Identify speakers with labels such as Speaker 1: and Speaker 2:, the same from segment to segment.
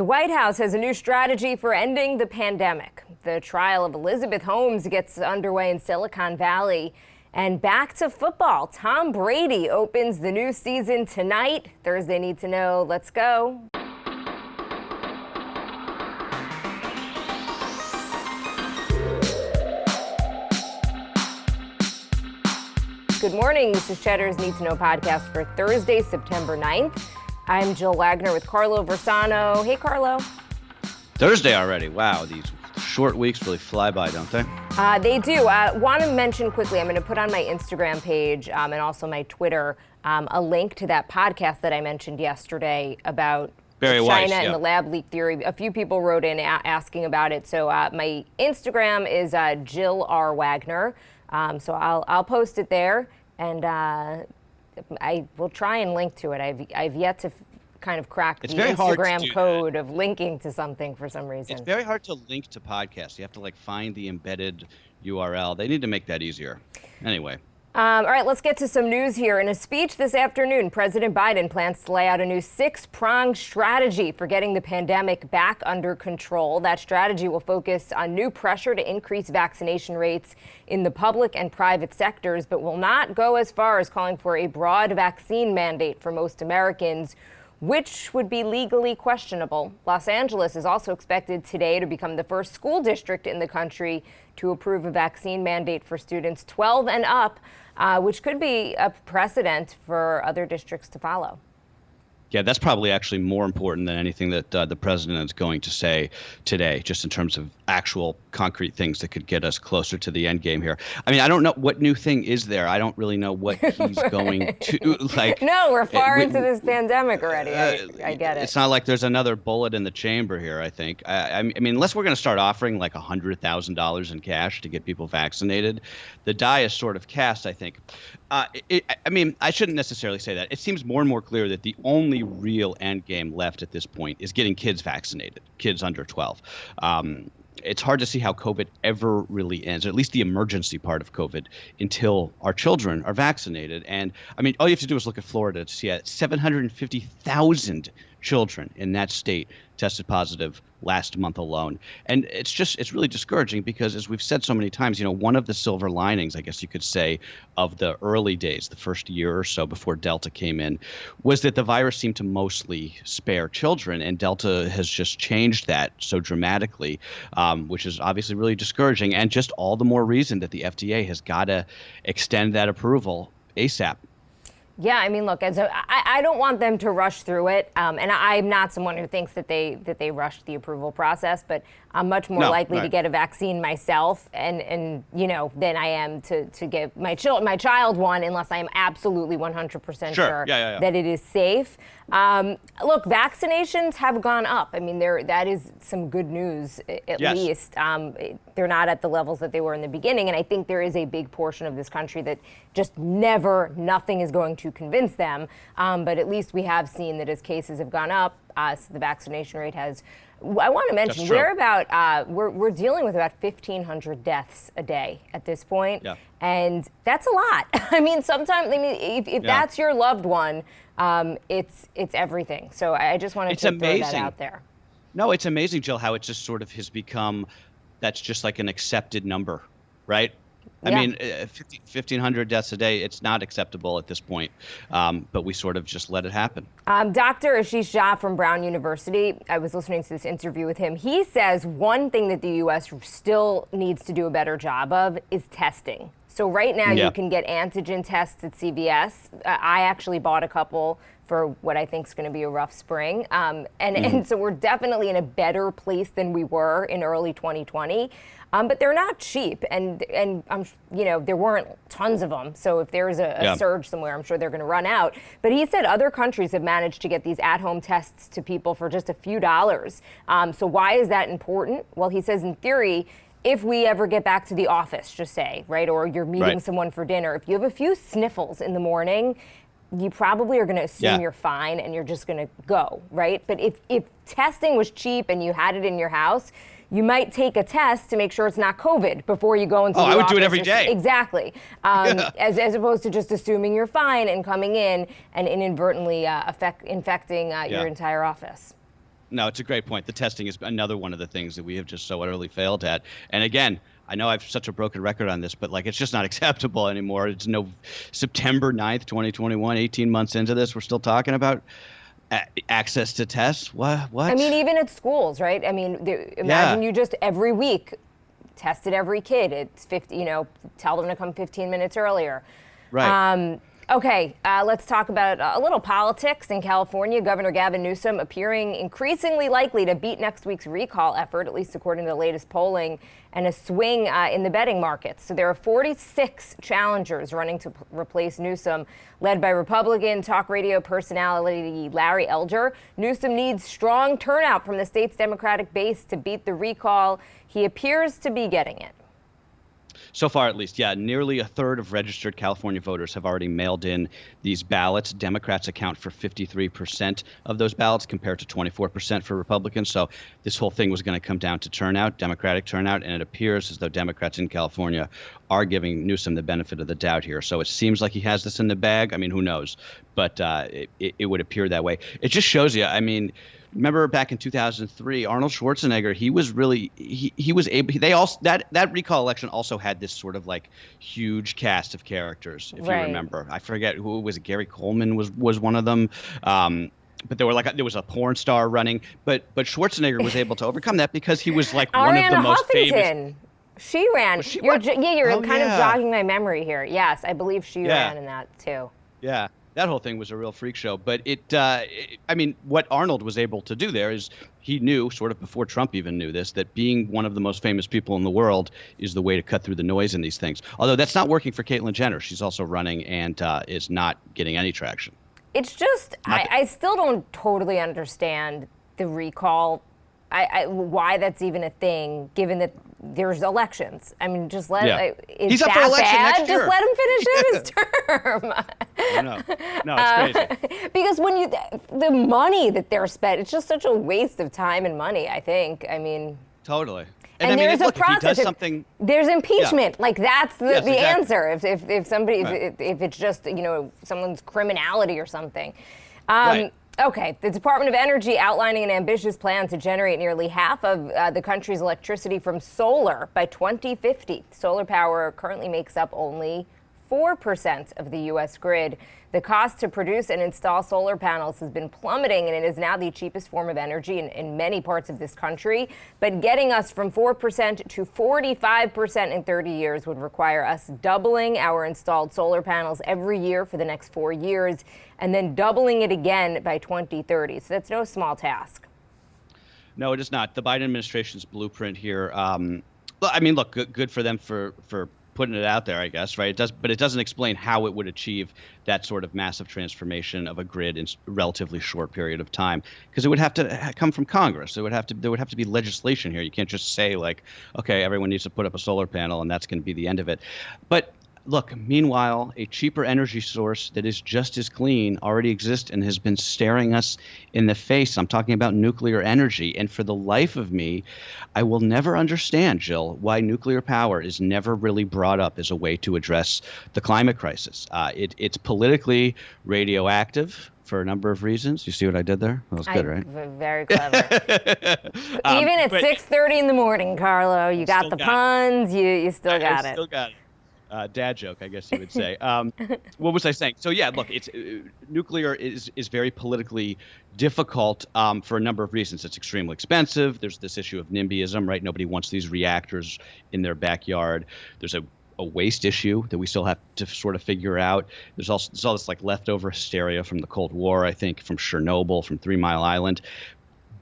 Speaker 1: The White House has a new strategy for ending the pandemic. The trial of Elizabeth Holmes gets underway in Silicon Valley. And back to football. Tom Brady opens the new season tonight. Thursday Need to Know. Let's go. Good morning. This is Cheddar's Need to Know podcast for Thursday, September 9th. I'm Jill Wagner with Carlo Versano. Hey, Carlo.
Speaker 2: Thursday already. Wow, these short weeks really fly by, don't they?
Speaker 1: They do. Want to mention quickly, I'm going to put on my Instagram page and also my Twitter a link to that podcast that I mentioned yesterday about China and the lab leak theory. A few people wrote in asking about it. So my Instagram is Jill R. Wagner. So I'll post it there, and I will try and link to it. I've yet to kind of crack the Instagram code of linking to something for some reason.
Speaker 2: It's very hard to link to podcasts. You have to find the embedded URL. They need to make that easier. Anyway.
Speaker 1: All right, let's get to some news here. In a speech this afternoon, President Biden plans to lay out a new 6-pronged strategy for getting the pandemic back under control. That strategy will focus on new pressure to increase vaccination rates in the public and private sectors, but will not go as far as calling for a broad vaccine mandate for most Americans, which would be legally questionable. Los Angeles is also expected today to become the first school district in the country to approve a vaccine mandate for students 12 and up, which could be a precedent for other districts to follow.
Speaker 2: Yeah, that's probably actually more important than anything that the president is going to say today, just in terms of actual concrete things that could get us closer to the end game here. I mean, I don't know what new thing is there. I don't really know what he's going to
Speaker 1: No, we're far into this pandemic already. I get it.
Speaker 2: It's not like there's another bullet in the chamber here, I think. I mean, unless we're going to start offering $100,000 in cash to get people vaccinated, the die is sort of cast, I think. I mean, I shouldn't necessarily say that. It seems more and more clear that the only real end game left at this point is getting kids vaccinated, kids under 12. It's hard to see how COVID ever really ends, or at least the emergency part of COVID, until our children are vaccinated. And I mean, all you have to do is look at Florida to see 750,000 children in that state tested positive last month alone. And it's really discouraging because, as we've said so many times, one of the silver linings, I guess you could say, of the early days, the first year or so before Delta came in, was that the virus seemed to mostly spare children. And Delta has just changed that so dramatically, which is obviously really discouraging. And just all the more reason that the FDA has got to extend that approval ASAP.
Speaker 1: Yeah, I mean, look, I don't want them to rush through it, and I'm not someone who thinks that they rushed the approval process, but I'm much more likely to get a vaccine myself, and than I am to give my child one, unless I am absolutely 100% sure that it is safe. Look, vaccinations have gone up. I mean, that is some good news, at least. They're not at the levels that they were in the beginning, and I think there is a big portion of this country that just nothing is going to convince them. But at least we have seen that as cases have gone up, the vaccination rate has. I want to mention we're dealing with about 1,500 deaths a day at this point, and that's a lot. I mean, sometimes if that's your loved one, it's everything. So I just wanted to throw that out there.
Speaker 2: No, it's amazing, Jill, how it just sort of has become that's just like an accepted number, right? I mean, 1,500 deaths a day, it's not acceptable at this point, but we sort of just let it happen.
Speaker 1: Dr. Ashish Jha from Brown University, I was listening to this interview with him. He says one thing that the U.S. still needs to do a better job of is testing. So right now you can get antigen tests at CVS. I actually bought a couple for what I think is going to be a rough spring. And so we're definitely in a better place than we were in early 2020. But they're not cheap, and there weren't tons of them. So if there's a surge somewhere, I'm sure they're going to run out. But he said other countries have managed to get these at-home tests to people for just a few dollars. So why is that important? Well, he says in theory, if we ever get back to the office, just say, right, or you're meeting someone for dinner, if you have a few sniffles in the morning, you probably are going to assume you're fine and you're just going to go, right? But if testing was cheap and you had it in your house, you might take a test to make sure it's not COVID before you go into the office.
Speaker 2: I would do it every day.
Speaker 1: Exactly. As opposed to just assuming you're fine and coming in and inadvertently infecting your entire office.
Speaker 2: No, it's a great point. The testing is another one of the things that we have just so utterly failed at. And again, I know I've such a broken record on this, but like it's just not acceptable anymore. It's no September 9th, 2021, 18 months into this, we're still talking about access to tests. What?
Speaker 1: I mean, even at schools, right? I mean, imagine you just every week tested every kid. It's 50, tell them to come 15 minutes earlier.
Speaker 2: Right.
Speaker 1: Okay, let's talk about a little politics in California. Governor Gavin Newsom appearing increasingly likely to beat next week's recall effort, at least according to the latest polling, and a swing in the betting markets. So there are 46 challengers running to replace Newsom, led by Republican talk radio personality Larry Elder. Newsom needs strong turnout from the state's Democratic base to beat the recall. He appears to be getting it.
Speaker 2: So far, at least, yeah, nearly a third of registered California voters have already mailed in these ballots. Democrats account for 53% of those ballots compared to 24% for Republicans. So this whole thing was going to come down to turnout, Democratic turnout, and it appears as though Democrats in California are giving Newsom the benefit of the doubt here. So it seems like he has this in the bag. I mean, who knows? But it would appear that way. It just shows you, I mean, remember back in 2003, Arnold Schwarzenegger, he was really, he was able, they also, that recall election also had this sort of like huge cast of characters, if you remember. I forget who it was. Gary Coleman was one of them. But there was a porn star running, but Schwarzenegger was able to overcome that because he was like one of the most famous.
Speaker 1: She ran.
Speaker 2: Was she
Speaker 1: you're
Speaker 2: of
Speaker 1: jogging my memory here. Yes, I believe she ran in that too.
Speaker 2: Yeah. That whole thing was a real freak show. But I mean, what Arnold was able to do there is he knew, sort of before Trump even knew this, that being one of the most famous people in the world is the way to cut through the noise in these things. Although that's not working for Caitlyn Jenner. She's also running and is not getting any traction.
Speaker 1: It's just, I still don't totally understand the recall. Why that's even a thing, given that there's elections. I mean, just let
Speaker 2: he's up for election next year.
Speaker 1: Just let him finish his term.
Speaker 2: No, it's crazy.
Speaker 1: Because when the money that they're spent, it's just such a waste of time and money, I think. I mean.
Speaker 2: Totally.
Speaker 1: And
Speaker 2: I mean,
Speaker 1: there's a process.
Speaker 2: If he does something,
Speaker 1: there's impeachment. Like that's the
Speaker 2: exactly.
Speaker 1: answer. If somebody, if it's just, someone's criminality or something.
Speaker 2: Right.
Speaker 1: Okay, the Department of Energy outlining an ambitious plan to generate nearly half of the country's electricity from solar by 2050. Solar power currently makes up only 4% of the U.S. grid. The cost to produce and install solar panels has been plummeting, and it is now the cheapest form of energy in many parts of this country. But getting us from 4% to 45% in 30 years would require us doubling our installed solar panels every year for the next 4 years, and then doubling it again by 2030. So that's no small task.
Speaker 2: No, it is not. The Biden administration's blueprint here. I mean, look, good for them for putting it out there, I guess, right? But it doesn't explain how it would achieve that sort of massive transformation of a grid in a relatively short period of time, because it would have to come from Congress. There would have to be legislation here. You can't just say like, okay, everyone needs to put up a solar panel and that's going to be the end of it. But look, meanwhile, a cheaper energy source that is just as clean already exists and has been staring us in the face. I'm talking about nuclear energy. And for the life of me, I will never understand, Jill, why nuclear power is never really brought up as a way to address the climate crisis. It's politically radioactive for a number of reasons. You see what I did there? That was good, right?
Speaker 1: Very clever. Even at 6:30 in the morning, Carlo, you got the puns. You still got it.
Speaker 2: Still got it. Dad joke, I guess you would say. What was I saying? So yeah, look, it's nuclear is very politically difficult for a number of reasons. It's extremely expensive. There's this issue of NIMBYism, right? Nobody wants these reactors in their backyard. There's a waste issue that we still have to sort of figure out. There's all this like leftover hysteria from the Cold War, I think, from Chernobyl, from 3 Mile Island.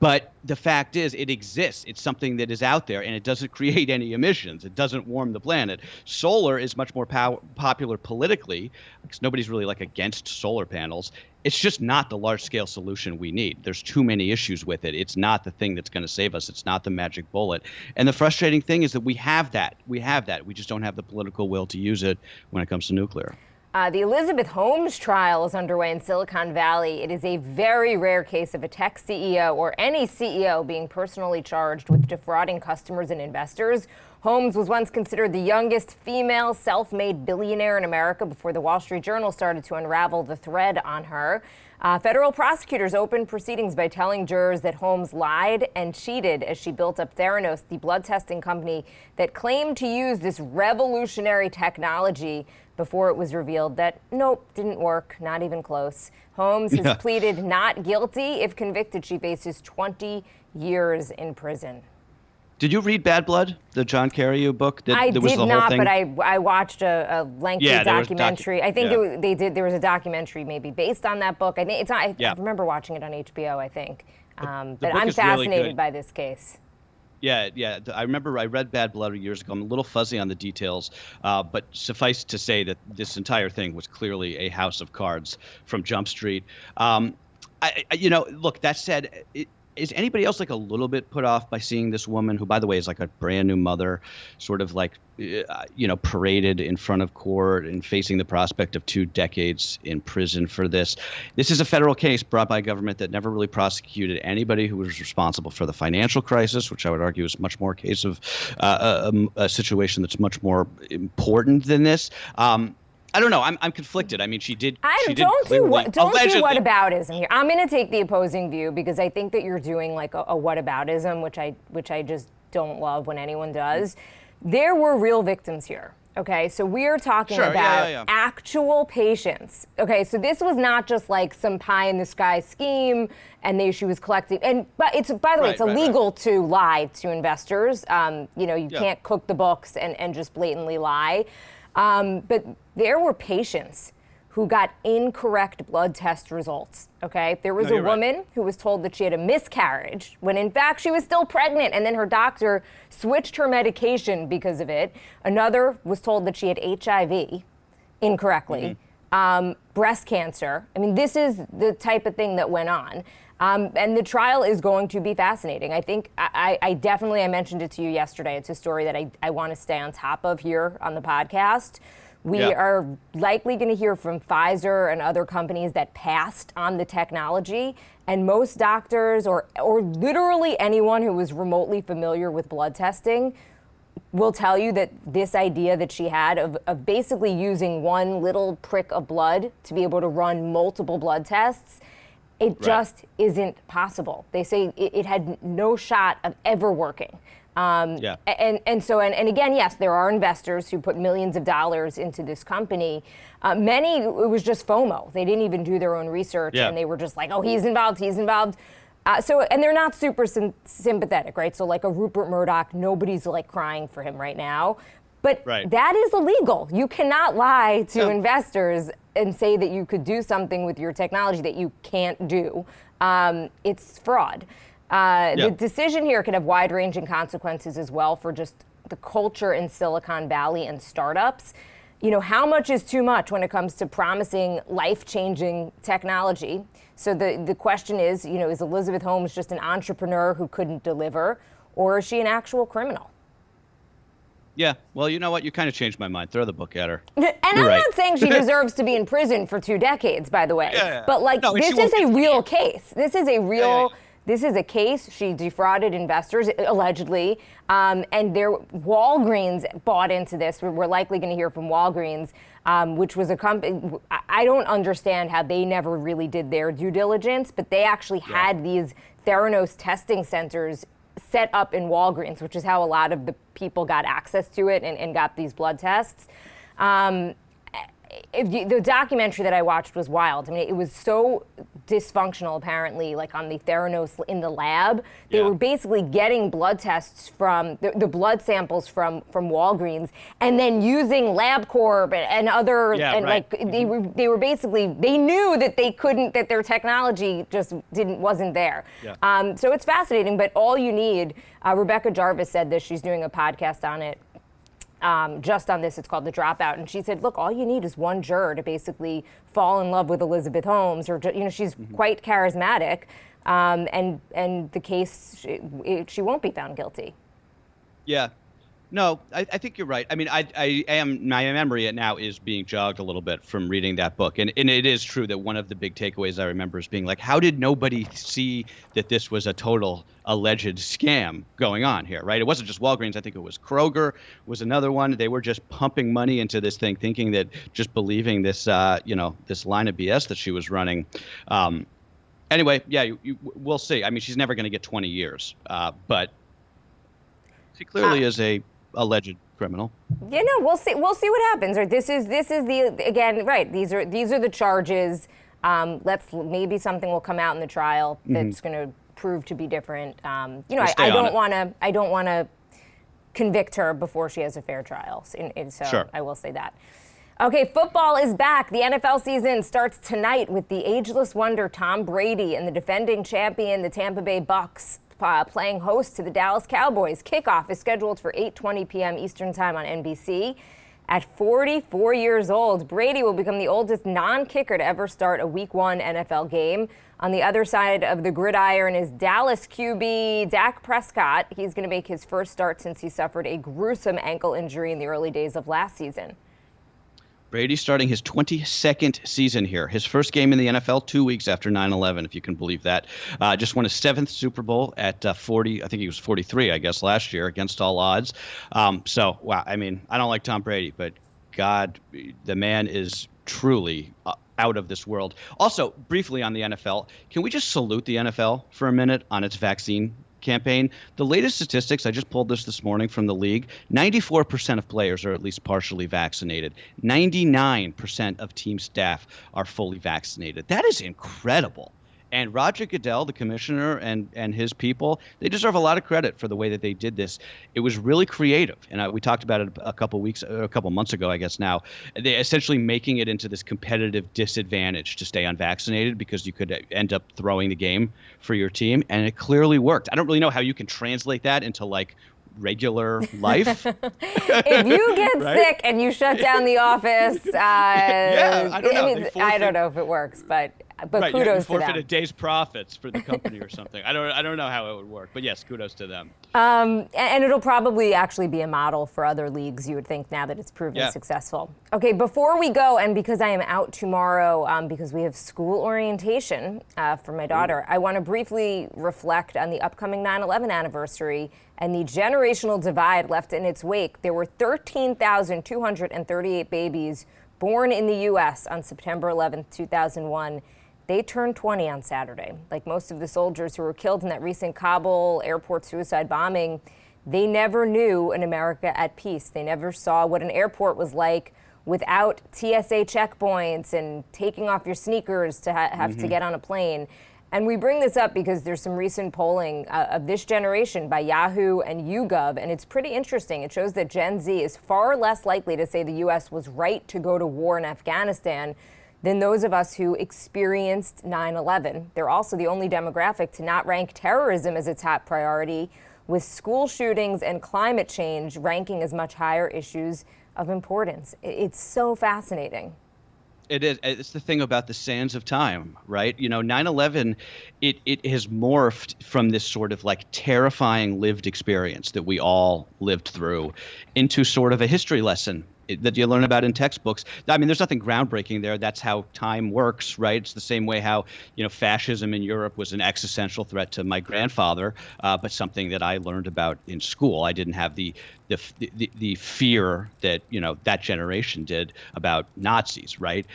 Speaker 2: But the fact is, it exists. It's something that is out there, and it doesn't create any emissions. It doesn't warm the planet. Solar is much more popular politically, because nobody's really like against solar panels. It's just not the large-scale solution we need. There's too many issues with it. It's not the thing that's going to save us. It's not the magic bullet. And the frustrating thing is that we have that. We just don't have the political will to use it when it comes to nuclear.
Speaker 1: The Elizabeth Holmes trial is underway in Silicon Valley. It is a very rare case of a tech CEO or any CEO being personally charged with defrauding customers and investors. Holmes was once considered the youngest female self-made billionaire in America before the Wall Street Journal started to unravel the thread on her. Federal prosecutors opened proceedings by telling jurors that Holmes lied and cheated as she built up Theranos, the blood testing company that claimed to use this revolutionary technology, before it was revealed that, nope, didn't work, not even close. Holmes has pleaded not guilty. If convicted, she faces 20 years in prison.
Speaker 2: Did you read Bad Blood, the John Carreyrou book?
Speaker 1: I did not, but I watched a lengthy documentary. I think there was a documentary maybe based on that book. I think it's not. I remember watching it on HBO, I think. But I'm fascinated really by this case.
Speaker 2: Yeah. I remember I read Bad Blood years ago. I'm a little fuzzy on the details, but suffice to say that this entire thing was clearly a house of cards from Jump Street. Look, that said, is anybody else like a little bit put off by seeing this woman, who, by the way, is like a brand new mother, sort of like, paraded in front of court and facing the prospect of 2 decades in prison for this? This is a federal case brought by a government that never really prosecuted anybody who was responsible for the financial crisis, which I would argue is much more a case of a situation that's much more important than this. I don't know. I'm conflicted. I mean, she did.
Speaker 1: Don't do whataboutism here. I'm going to take the opposing view because I think that you're doing like a whataboutism, which I just don't love when anyone does. There were real victims here. Okay, so we're talking about actual patients. Okay, so this was not just like some pie in the sky scheme, and she was collecting. But it's, by the way, it's illegal to lie to investors. You can't cook the books and just blatantly lie. But there were patients who got incorrect blood test results, okay? There was a woman who was told that she had a miscarriage when in fact she was still pregnant, and then her doctor switched her medication because of it. Another was told that she had HIV incorrectly, breast cancer. I mean, this is the type of thing that went on. And the trial is going to be fascinating. I think I definitely, I mentioned it to you yesterday. It's a story that I want to stay on top of here on the podcast. We are likely going to hear from Pfizer and other companies that passed on the technology. And most doctors or literally anyone who was remotely familiar with blood testing will tell you that this idea that she had of basically using one little prick of blood to be able to run multiple blood tests, it just isn't possible. They say it had no shot of ever working. And again, yes, there are investors who put millions of dollars into this company. Many, it was just FOMO. They didn't even do their own research, and they were just like, oh, he's involved. And they're not super sympathetic, right? So like a Rupert Murdoch, nobody's like crying for him right now. But that is illegal. You cannot lie to investors and say that you could do something with your technology that you can't do. It's fraud. The decision here could have wide-ranging consequences as well for just the culture in Silicon Valley and startups. You know, how much is too much when it comes to promising life-changing technology? So the question is, is Elizabeth Holmes just an entrepreneur who couldn't deliver, or is she an actual criminal?
Speaker 2: Yeah, well, you know what? You kind of changed my mind. Throw the book at her.
Speaker 1: And I'm not saying she deserves to be in prison for 2 decades, by the way. But this is a real case. This is a real... This is a case. She defrauded investors, allegedly, and Walgreens bought into this. We're likely going to hear from Walgreens, which was a company. I don't understand how they never really did their due diligence, but they actually had these Theranos testing centers set up in Walgreens, which is how a lot of the people got access to it and got these blood tests. The documentary that I watched was wild. I mean, it was so dysfunctional, apparently, like on the Theranos in the lab. They were basically getting blood tests from, the blood samples from Walgreens, and then using LabCorp and other, they were basically, they knew that they couldn't, that their technology just wasn't there. So it's fascinating, but all you need, Rebecca Jarvis said this, she's doing a podcast on it, just on this. It's called The Dropout, and she said, look, all you need is one juror to basically fall in love with Elizabeth Holmes, or she's quite charismatic, and the case, she won't be found guilty.
Speaker 2: No, I think you're right. I mean, I am my memory now is being jogged a little bit from reading that book, and it is true that one of the big takeaways I remember is being like, how did nobody see that this was a total alleged scam going on here, right? It wasn't just Walgreens. I think it was Kroger was another one. They were just pumping money into this thing, thinking that just believing this, this line of BS that she was running. Anyway, yeah, we'll see. I mean, she's never going to get 20 years, but she clearly is a alleged criminal.
Speaker 1: Yeah, no, we'll see. We'll see what happens. Or this is the again, right? These are the charges. Maybe something will come out in the trial that's going to prove to be different. I don't want to convict her before she has a fair trial. So
Speaker 2: sure.
Speaker 1: I will say that. Okay, football is back. The NFL season starts tonight with the ageless wonder Tom Brady and the defending champion, the Tampa Bay Bucks, playing host to the Dallas Cowboys. Kickoff is scheduled for 8:20 p.m. Eastern Time on NBC. At 44 years old, Brady will become the oldest non-kicker to ever start a Week 1 NFL game. On the other side of the gridiron is Dallas QB Dak Prescott. He's going to make his first start since he suffered a gruesome ankle injury in the early days of last season.
Speaker 2: Brady starting his 22nd season here. His first game in the NFL 2 weeks after 9/11, if you can believe that. Just won his 7th Super Bowl at 40. I think he was 43, I guess, last year against all odds. So, wow. I mean, I don't like Tom Brady, but God, the man is truly out of this world. Also, briefly on the NFL, can we just salute the NFL for a minute on its vaccine campaign? The latest statistics, I just pulled this morning from the league, 94% of players are at least partially vaccinated. 99% of team staff are fully vaccinated. That is incredible. And Roger Goodell, the commissioner, and his people, they deserve a lot of credit for the way that they did this. It was really creative, and we talked about it a couple months ago, I guess now. They essentially making it into this competitive disadvantage to stay unvaccinated because you could end up throwing the game for your team, and it clearly worked. I don't really know how you can translate that into like regular life.
Speaker 1: If you get sick and you shut down the office,
Speaker 2: I don't know.
Speaker 1: I don't know if it works, but
Speaker 2: right,
Speaker 1: kudos to them.
Speaker 2: You forfeit a day's profits for the company or something. I don't know how it would work, but yes, kudos to them.
Speaker 1: And it'll probably actually be a model for other leagues, you would think, now that it's proven successful. Okay, before we go, and because I am out tomorrow because we have school orientation for my daughter, I want to briefly reflect on the upcoming 9/11 anniversary and the generational divide left in its wake. There were 13,238 babies born in the U.S. on September 11th, 2001. They turned 20 on Saturday. Like most of the soldiers who were killed in that recent Kabul airport suicide bombing, they never knew an America at peace. They never saw what an airport was like without TSA checkpoints and taking off your sneakers to have to get on a plane. And we bring this up because there's some recent polling of this generation by Yahoo and YouGov, and it's pretty interesting. It shows that Gen Z is far less likely to say the U.S. was right to go to war in Afghanistan than those of us who experienced 9/11. They're also the only demographic to not rank terrorism as a top priority, with school shootings and climate change ranking as much higher issues of importance. It's so fascinating.
Speaker 2: It is. It's the thing about the sands of time, right? 9/11, it has morphed from this sort of like terrifying lived experience that we all lived through into sort of a history lesson that you learn about in textbooks. I mean, there's nothing groundbreaking there. That's how time works, right? It's the same way how, fascism in Europe was an existential threat to my grandfather, but something that I learned about in school. I didn't have the fear that, that generation did about Nazis, right?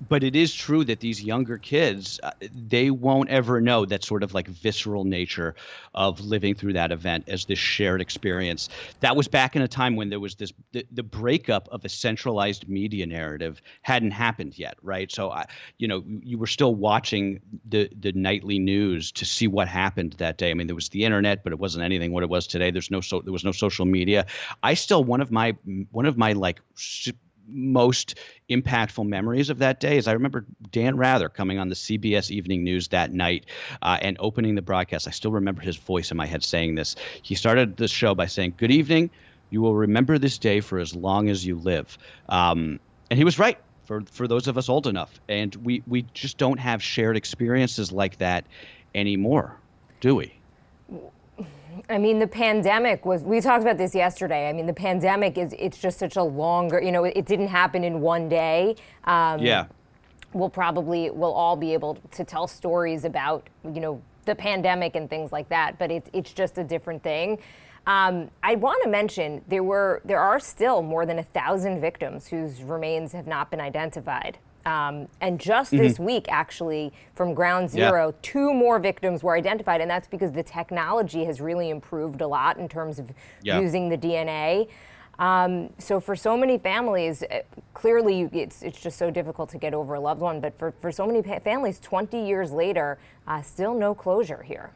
Speaker 2: But it is true that these younger kids, they won't ever know that sort of like visceral nature of living through that event as this shared experience. That was back in a time when there was the breakup of a centralized media narrative hadn't happened yet, right? So, you were still watching the nightly news to see what happened that day. I mean, there was the internet, but it wasn't anything what it was today. There was no social media. I still one of my like most impactful memories of that day is I remember Dan Rather coming on the CBS Evening News that night and opening the broadcast. I still remember his voice in my head saying this. He started the show by saying, "Good evening. You will remember this day for as long as you live." And he was right for those of us old enough. And we just don't have shared experiences like that anymore, do we?
Speaker 1: I mean, the pandemic we talked about this yesterday. I mean, the pandemic it's just such a longer, it didn't happen in one day.
Speaker 2: Yeah.
Speaker 1: We'll all be able to tell stories about, the pandemic and things like that, but it's just a different thing. I want to mention there are still more than 1,000 victims whose remains have not been identified. And just this week, actually, from Ground Zero, 2 more victims were identified, and that's because the technology has really improved a lot in terms of using the DNA. So for so many families, clearly it's just so difficult to get over a loved one, but for so many families, 20 years later, still no closure here.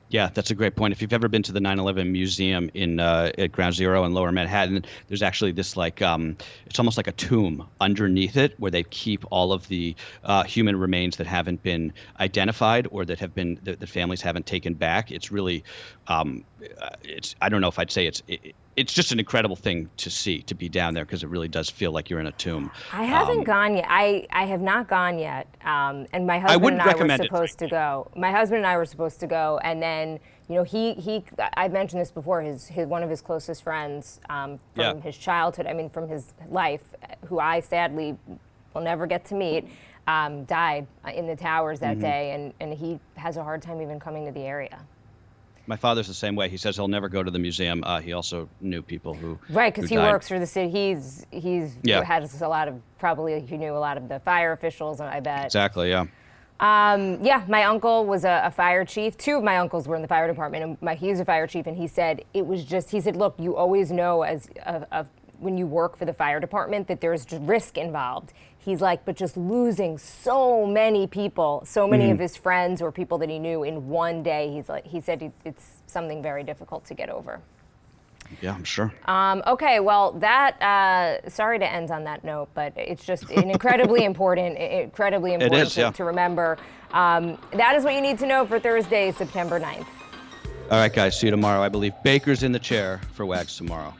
Speaker 2: Yeah, that's a great point. If you've ever been to the 9/11 museum at Ground Zero in Lower Manhattan, there's actually this it's almost like a tomb underneath it where they keep all of the human remains that haven't been identified or that have been that families haven't taken back. It's really, I don't know if I'd say it's just an incredible thing to see, to be down there, because it really does feel like you're in a tomb.
Speaker 1: I haven't gone yet. I have not gone yet. And my husband and I were supposed to go. My husband and I were supposed to go, and then I mentioned this before. His one of his closest friends from his childhood. I mean, from his life, who I sadly will never get to meet, died in the towers that day, and he has a hard time even coming to the area.
Speaker 2: My father's the same way. He says he'll never go to the museum. He also knew people who
Speaker 1: because he works for the city. He's has a lot of he knew a lot of the fire officials. I bet.
Speaker 2: Exactly. Yeah.
Speaker 1: My uncle was a fire chief. 2 of my uncles were in the fire department, and he's a fire chief. And he said look, you always know when you work for the fire department that there's risk involved. He's like, but just losing so many people, so many of his friends or people that he knew in one day, he said it's something very difficult to get over.
Speaker 2: Yeah, I'm sure.
Speaker 1: Okay, well, sorry to end on that note, but it's just incredibly important to remember. That is what you need to know for Thursday, September 9th.
Speaker 2: All right, guys, see you tomorrow. I believe Baker's in the chair for Wags tomorrow.